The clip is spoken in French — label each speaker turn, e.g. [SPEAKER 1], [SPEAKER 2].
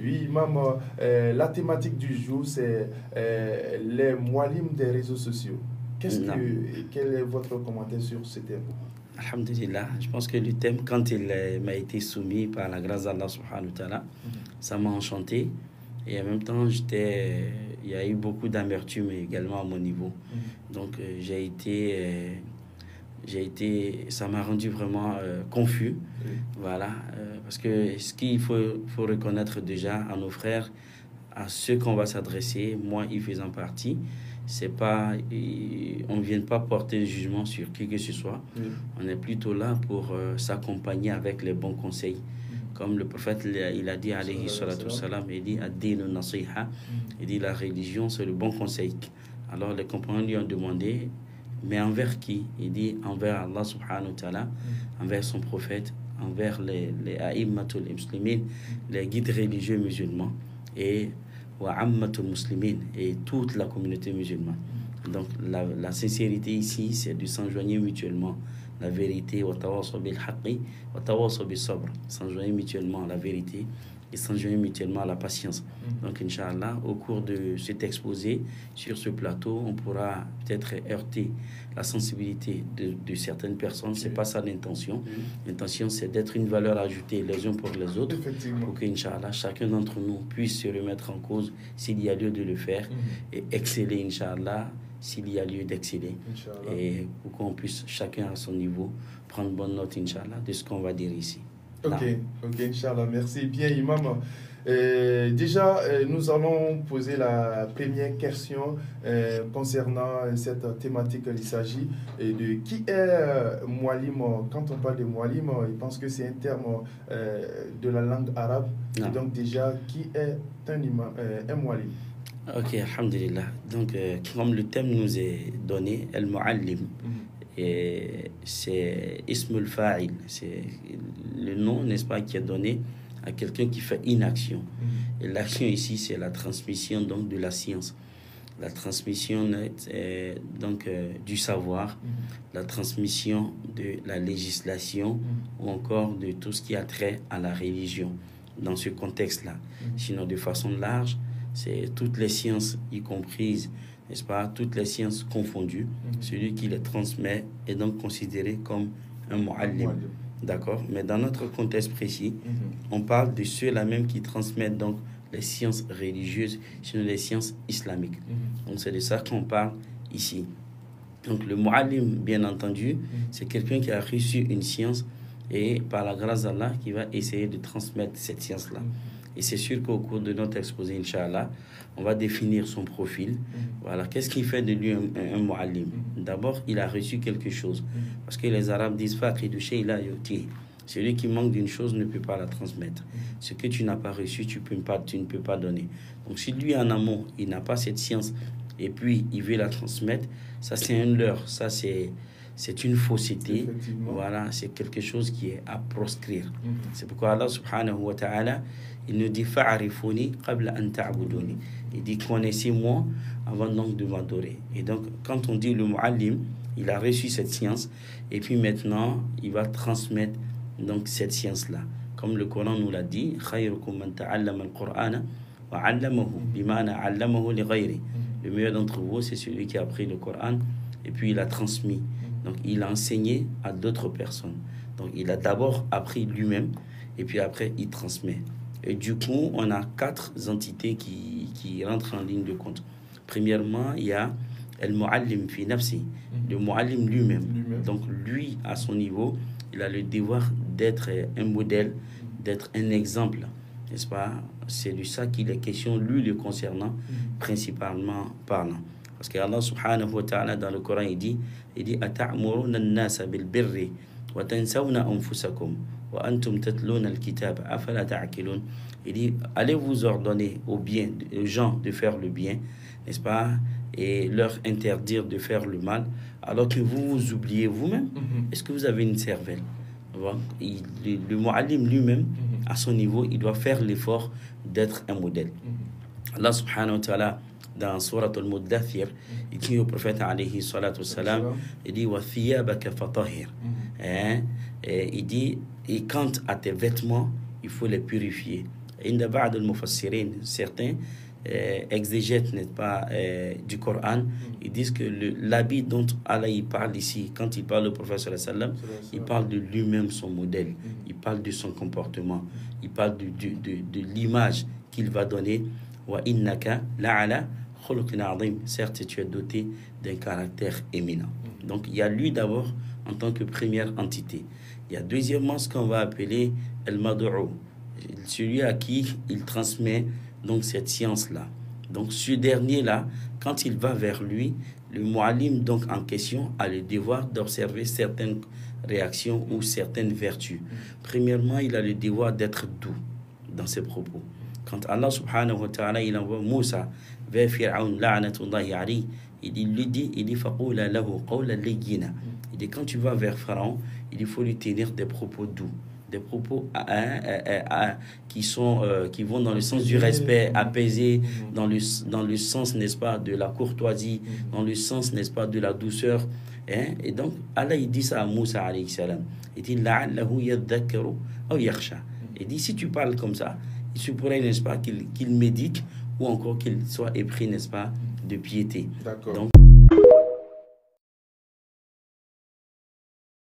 [SPEAKER 1] Oui, maman, la thématique du jour, c'est les mualim des réseaux sociaux. Quel est votre commentaire sur ce thème?
[SPEAKER 2] Alhamdulillah, je pense que le thème, quand il m'a été soumis par la grâce d'Allah subhanahu wa ta'ala, ça m'a enchanté. Et en même temps, il y a eu beaucoup d'amertume également à mon niveau. Donc, ça m'a rendu vraiment confus. Voilà, parce que ce qu'il faut reconnaître déjà à nos frères, à ceux qu'on va s'adresser, moi y faisant partie, c'est pas, on ne vient pas porter le jugement sur qui que ce soit. On est plutôt là pour s'accompagner avec les bons conseils. Comme le prophète il a dit, alayhi salatu salam, il dit ad-dinu nasiha, il dit la religion c'est le bon conseil. Alors les compagnons lui ont demandé, mais envers qui? Il dit envers Allah subhanahu wa ta'ala, envers son prophète, envers les a'immatul muslimin, les guides religieux musulmans, et wa ammatul muslimin, et toute la communauté musulmane. Donc la sincérité ici, c'est de s'enjoigner mutuellement la vérité, wa tawasaw bil haqqi wa tawasaw bis sabr, s'enjoigner mutuellement la vérité et s'enjoigner mutuellement la patience. Donc Inch'Allah, au cours de cet exposé sur ce plateau, on pourra peut-être heurter la sensibilité de certaines personnes. C'est pas ça l'intention. L'intention, c'est d'être une valeur ajoutée les uns pour les autres, pour que Inch'Allah, chacun d'entre nous puisse se remettre en cause s'il y a lieu de le faire et exceller Inch'Allah s'il y a lieu d'exceller, et pour qu'on puisse chacun à son niveau prendre bonne note Inch'Allah de ce qu'on va dire ici.
[SPEAKER 1] Ok, Inch'Allah, merci bien Imam. Déjà, nous allons poser la première question concernant cette thématique. Il s'agit de qui est mualim. Quand on parle de mualim, je pense que c'est un terme de la langue arabe. Et donc déjà, qui est un mualim?
[SPEAKER 2] Ok, alhamdulillah. Donc, comme le thème nous est donné, al-muallim, et c'est ismul fa'il, c'est le nom, n'est-ce pas, qui est donné à quelqu'un qui fait une action. Et l'action ici, c'est la transmission donc de la science, la transmission donc du savoir, la transmission de la législation ou encore de tout ce qui a trait à la religion dans ce contexte-là. Sinon, de façon large, c'est toutes les sciences y comprises, n'est-ce pas, toutes les sciences confondues. Celui qui les transmet est donc considéré comme un muallim. D'accord? Mais dans notre contexte précis, on parle de ceux-là même qui transmettent donc les sciences religieuses, sinon les sciences islamiques. Donc c'est de ça qu'on parle ici. Donc le muallim, bien entendu, c'est quelqu'un qui a reçu une science et par la grâce d'Allah qui va essayer de transmettre cette science-là. Et c'est sûr qu'au cours de notre exposé, Inch'Allah, on va définir son profil. Voilà, qu'est-ce qui fait de lui un muallim? D'abord, il a reçu quelque chose. Parce que les Arabes disent faqidu shay'in la yu'tihi. Celui qui manque d'une chose ne peut pas la transmettre. Ce que tu n'as pas reçu, tu ne peux pas donner. Donc si lui en amont, il n'a pas cette science et puis il veut la transmettre, ça c'est un leurre, ça c'est une fausseté. Voilà, c'est quelque chose qui est à proscrire. C'est pourquoi Allah subhanahu wa ta'ala, il nous dit fa'arifuni qabla an ta'buduni. Il dit connaissez-moi avant donc de m'adorer. Et donc quand on dit le muallim, il a reçu cette science et puis maintenant il va transmettre donc cette science là. Comme le Coran nous l'a dit, khayrukum man ta'allama al-Qur'ana wa 'allamahu bima'na 'allamahu li ghayri. Le meilleur d'entre vous, c'est celui qui a appris le Coran et puis il a transmis. Donc il a enseigné à d'autres personnes. Donc il a d'abord appris lui-même et puis après il transmet. Et du coup, on a 4 entités qui rentrent en ligne de compte. Premièrement, il y a al-muallim fi nafsi, le muallim lui-même. Donc lui, à son niveau, il a le devoir d'être un modèle, d'être un exemple, n'est-ce pas? C'est de ça qu'il est question, lui le concernant, principalement parlant. Parce que Allah subhanahu wa ta'ala dans le Coran, il dit ata'muruna an-nasa bil birri wa tansawna anfusakum wa antum tatluna al-kitab afala ta'qilun. Il dit allez vous ordonner aux gens de faire le bien, n'est-ce pas, et leur interdire de faire le mal, alors que vous vous oubliez vous-même. Est-ce que vous avez une cervelle? Le muallim lui-même, à son niveau, il doit faire l'effort d'être un modèle. Allah subhanahu wa ta'ala dans Surat al-Muddathir, il dit au prophète alayhi salatu wassalam, il dit wa thiyabaka fatahhir. Il dit, et quant à tes vêtements, il faut les purifier. Inda ba'd al-mufassirin, certains exégètes, n'est-ce pas, du Coran, ils disent que l'habit dont Allah il parle ici, quand il parle au prophète sallallahu alayhi wa sallam, il parle de lui-même, son modèle, il parle de son comportement, il parle de l'image qu'il va donner. Wa innaka la'ala khuluqin azim, certes tu es doté d'un caractère éminent. Donc il y a lui d'abord en tant que première entité. Il y a deuxièmement ce qu'on va appeler al-mad'u, celui à qui il transmet donc cette science-là. Donc ce dernier-là, quand il va vers lui, le mu'allim donc en question a le devoir d'observer certaines réactions ou certaines vertus. Premièrement, il a le devoir d'être doux dans ses propos. Quand Allah subhanahu wa ta'ala il envoie Moussa vers Fir'aun la'natullahi alayhi, il lui dit faqula lahu qawlan layyina. Il dit quand tu vas vers Pharaon, il faut lui tenir des propos doux, des propos qui vont dans le sens du respect, apaisé, dans le sens, n'est-ce pas, de la courtoisie, dans le sens, n'est-ce pas, de la douceur. Et donc, Allah, il dit ça à Moussa, alayhi salam. Il dit, la'allahu yadhakkaru aw yakhsha. Il dit, si tu parles comme ça, il se pourrait, n'est-ce pas, qu'il médite ou encore qu'il soit épris, n'est-ce pas, de piété.
[SPEAKER 1] D'accord.
[SPEAKER 2] Donc,